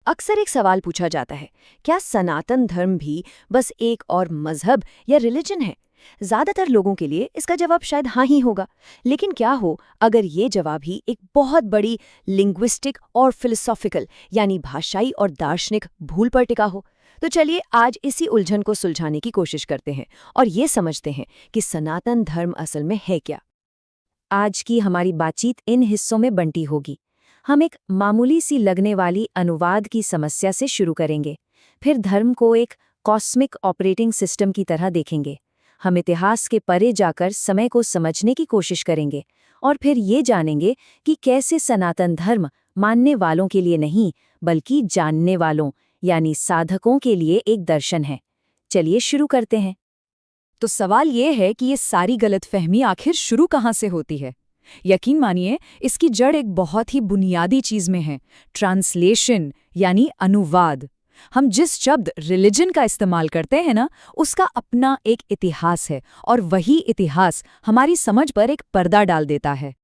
अक्सर एक सवाल पूछा जाता है, क्या सनातन धर्म भी बस एक और मजहब या रिलीजन है? ज्यादातर लोगों के लिए इसका जवाब शायद हाँ ही होगा। लेकिन क्या हो अगर ये जवाब ही एक बहुत बड़ी लिंग्विस्टिक और फिलोसॉफिकल यानी भाषाई और दार्शनिक भूल पर टिका हो? तो चलिए आज इसी उलझन को सुलझाने की कोशिश करते हैं और ये समझते हैं कि सनातन धर्म असल में है क्या। आज की हमारी बातचीत इन हिस्सों में बंटी होगी। हम एक मामूली सी लगने वाली अनुवाद की समस्या से शुरू करेंगे, फिर धर्म को एक कॉस्मिक ऑपरेटिंग सिस्टम की तरह देखेंगे। हम इतिहास के परे जाकर समय को समझने की कोशिश करेंगे और फिर ये जानेंगे कि कैसे सनातन धर्म मानने वालों के लिए नहीं बल्कि जानने वालों यानी साधकों के लिए एक दर्शन है। चलिए शुरू करते हैं। तो सवाल ये है कि ये सारी गलतफहमी आखिर शुरू कहाँ से होती है। यकीन मानिए इसकी जड़ एक बहुत ही बुनियादी चीज में है, ट्रांसलेशन यानी अनुवाद। हम जिस शब्द रिलीजन का इस्तेमाल करते हैं ना, उसका अपना एक इतिहास है और वही इतिहास हमारी समझ पर एक पर्दा डाल देता है।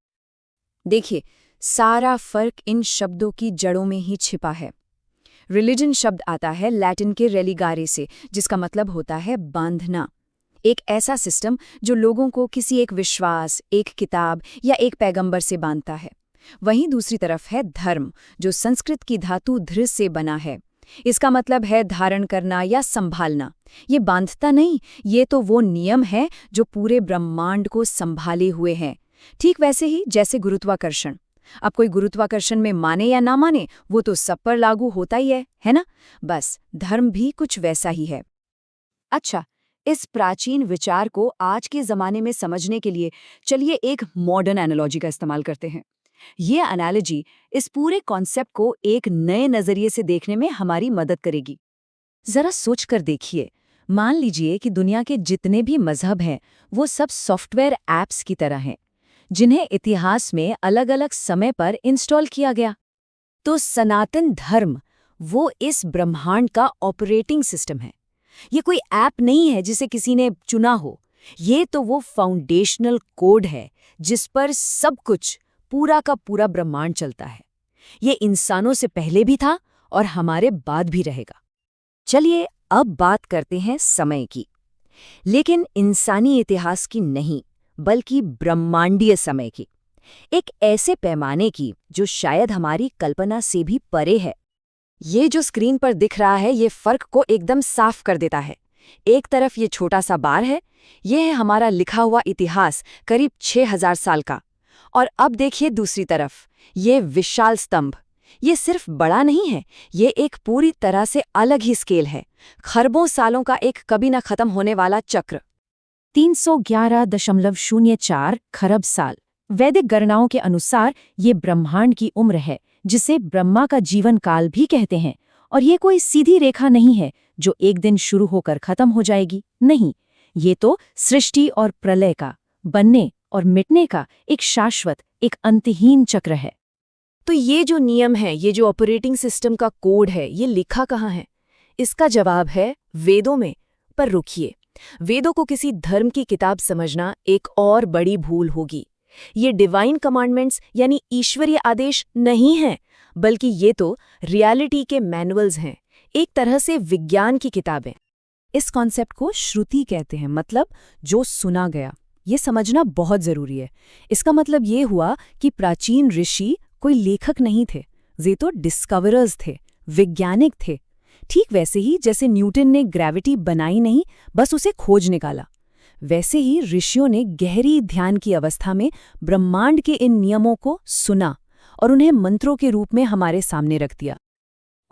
देखिए, सारा फर्क इन शब्दों की जड़ों में ही छिपा है। रिलीजन शब्द आता है लैटिन के रेलिगारे से, जिसका मतलब होता है बांधना। एक ऐसा सिस्टम जो लोगों को किसी एक विश्वास, एक किताब या एक पैगंबर से बांधता है। वहीं दूसरी तरफ है धर्म, जो संस्कृत की धातु धृ से बना है। इसका मतलब है धारण करना या संभालना। ये बांधता नहीं, ये तो वो नियम है जो पूरे ब्रह्मांड को संभाले हुए हैं। ठीक वैसे ही जैसे गुरुत्वाकर्षण। अब कोई गुरुत्वाकर्षण में माने या ना माने, वो तो सब पर लागू होता ही है ना? बस धर्म भी कुछ वैसा ही है। अच्छा, इस प्राचीन विचार को आज के ज़माने में समझने के लिए चलिए एक मॉडर्न एनालॉजी का इस्तेमाल करते हैं। ये एनालॉजी इस पूरे कॉन्सेप्ट को एक नए नज़रिए से देखने में हमारी मदद करेगी। जरा सोचकर देखिए, मान लीजिए कि दुनिया के जितने भी मजहब हैं वो सब सॉफ्टवेयर ऐप्स की तरह हैं, जिन्हें इतिहास में अलग-अलग समय पर इंस्टॉल किया गया। तो सनातन धर्म वो इस ब्रह्मांड का ऑपरेटिंग सिस्टम है। ये कोई ऐप नहीं है जिसे किसी ने चुना हो। ये तो वो फाउंडेशनल कोड है जिस पर सब कुछ, पूरा का पूरा ब्रह्मांड चलता है। ये इंसानों से पहले भी था और हमारे बाद भी रहेगा। चलिए अब बात करते हैं समय की, लेकिन इंसानी इतिहास की नहीं, बल्कि ब्रह्मांडीय समय की। एक ऐसे पैमाने की जो शायद हमारी कल्पना से भी परे है। ये जो स्क्रीन पर दिख रहा है, ये फर्क को एकदम साफ कर देता है। एक तरफ ये छोटा सा बार है, ये है हमारा लिखा हुआ इतिहास करीब 6000 साल का। और अब देखिए दूसरी तरफ, ये विशाल स्तंभ। ये सिर्फ बड़ा नहीं है, ये एक पूरी तरह से अलग ही स्केल है। खरबों सालों का एक कभी न खत्म होने वाला चक्र। 311.04 खरब साल। वैदिक गणनाओं के अनुसार ये ब्रह्मांड की उम्र है, जिसे ब्रह्मा का जीवन काल भी कहते हैं। और ये कोई सीधी रेखा नहीं है जो एक दिन शुरू होकर खत्म हो जाएगी। नहीं, ये तो सृष्टि और प्रलय का, बनने और मिटने का एक शाश्वत, एक अंतहीन चक्र है। तो ये जो नियम है, ये जो ऑपरेटिंग सिस्टम का कोड है, ये लिखा कहाँ है? इसका जवाब है वेदों में। पर रुकिए, वेदों को किसी धर्म की किताब समझना एक और बड़ी भूल होगी। ये डिवाइन कमांडमेंट्स यानी ईश्वरीय आदेश नहीं हैं, बल्कि ये तो रियलिटी के मैनुअल्स हैं, एक तरह से विज्ञान की किताबें। इस कॉन्सेप्ट को श्रुति कहते हैं, मतलब जो सुना गया। ये समझना बहुत जरूरी है। इसका मतलब ये हुआ कि प्राचीन ऋषि कोई लेखक नहीं थे, वे तो डिस्कवरर्स थे, वैज्ञानिक थे। ठीक वैसे ही जैसे न्यूटन ने ग्रेविटी बनाई नहीं, बस उसे खोज निकाला, वैसे ही ऋषियों ने गहरी ध्यान की अवस्था में ब्रह्मांड के इन नियमों को सुना और उन्हें मंत्रों के रूप में हमारे सामने रख दिया।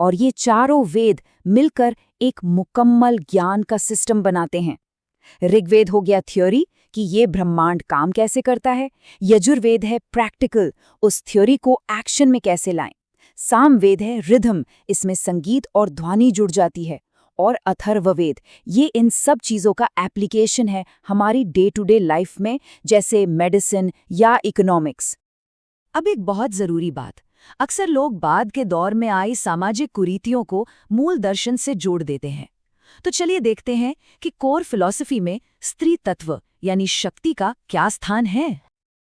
और ये चारों वेद मिलकर एक मुकम्मल ज्ञान का सिस्टम बनाते हैं। ऋग्वेद हो गया थ्योरी कि ये ब्रह्मांड काम कैसे करता है। यजुर्वेद है प्रैक्टिकल, उस थ्योरी को एक्शन में कैसे लाएं। सामवेद है रिदम, इसमें संगीत और ध्वनि जुड़ जाती है। और अथर्ववेद, ये इन सब चीज़ों का एप्लीकेशन है हमारी डे टू डे लाइफ में, जैसे मेडिसिन या इकोनॉमिक्स। अब एक बहुत ज़रूरी बात, अक्सर लोग बाद के दौर में आई सामाजिक कुरीतियों को मूल दर्शन से जोड़ देते हैं। तो चलिए देखते हैं कि कोर फिलॉसफी में स्त्री तत्व यानी शक्ति का क्या स्थान है।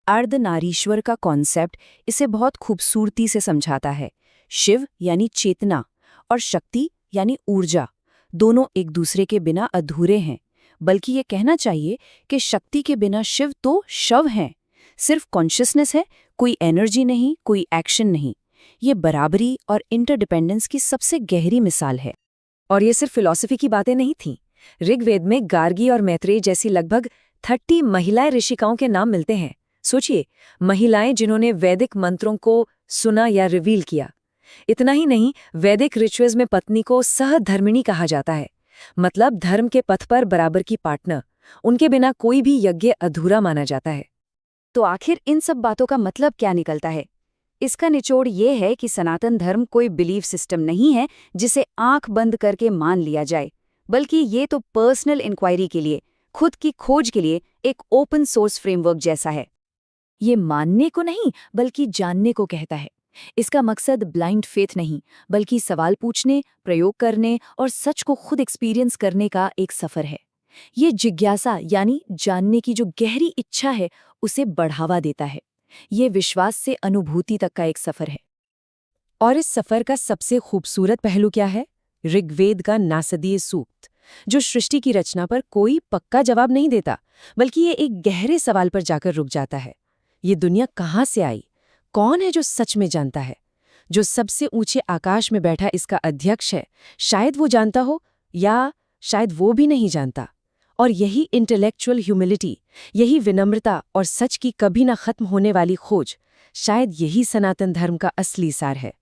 अर्धनारीश्वर का कॉन्सेप्ट इसे बहुत खूबसूरती से समझाता है। शिव यानी चेतना और शक्ति यानी ऊर्जा दोनों एक दूसरे के बिना अधूरे हैं। बल्कि ये कहना चाहिए कि शक्ति के बिना शिव तो शव हैं। सिर्फ कॉन्शियसनेस है, कोई एनर्जी नहीं, कोई एक्शन नहीं। ये बराबरी और इंटरडिपेंडेंस की सबसे गहरी मिसाल है। और ये सिर्फ फिलॉसफी की बातें नहीं थीं। ऋग्वेद में गार्गी और मैत्रेय जैसी लगभग 30 महिलाएं ऋषिकाओं के नाम मिलते हैं। सोचिए, महिलाएं जिन्होंने वैदिक मंत्रों को सुना या रिवील किया। इतना ही नहीं, वैदिक रिचुअल्स में पत्नी को सहधर्मिणी कहा जाता है, मतलब धर्म के पथ पर बराबर की पार्टनर। उनके बिना कोई भी यज्ञ अधूरा माना जाता है। तो आखिर इन सब बातों का मतलब क्या निकलता है? इसका निचोड़ ये है कि सनातन धर्म कोई बिलीफ सिस्टम नहीं है जिसे आंख बंद करके मान लिया जाए, बल्कि ये तो पर्सनल इंक्वायरी के लिए, खुद की खोज के लिए एक ओपन सोर्स फ्रेमवर्क जैसा है। ये मानने को नहीं बल्कि जानने को कहता है। इसका मकसद ब्लाइंड फेथ नहीं, बल्कि सवाल पूछने, प्रयोग करने और सच को खुद एक्सपीरियंस करने का एक सफ़र है। ये जिज्ञासा यानी जानने की जो गहरी इच्छा है, उसे बढ़ावा देता है। ये विश्वास से अनुभूति तक का एक सफ़र है। और इस सफ़र का सबसे खूबसूरत पहलू क्या है? ऋग्वेद का नासदीय सूक्त, जो सृष्टि की रचना पर कोई पक्का जवाब नहीं देता, बल्कि ये एक गहरे सवाल पर जाकर रुक जाता है। ये दुनिया कहाँ से आई? कौन है जो सच में जानता है? जो सबसे ऊंचे आकाश में बैठा इसका अध्यक्ष है, शायद वो जानता हो, या शायद वो भी नहीं जानता। और यही इंटेलेक्चुअल ह्यूमिलिटी, यही विनम्रता और सच की कभी ना खत्म होने वाली खोज, शायद यही सनातन धर्म का असली सार है।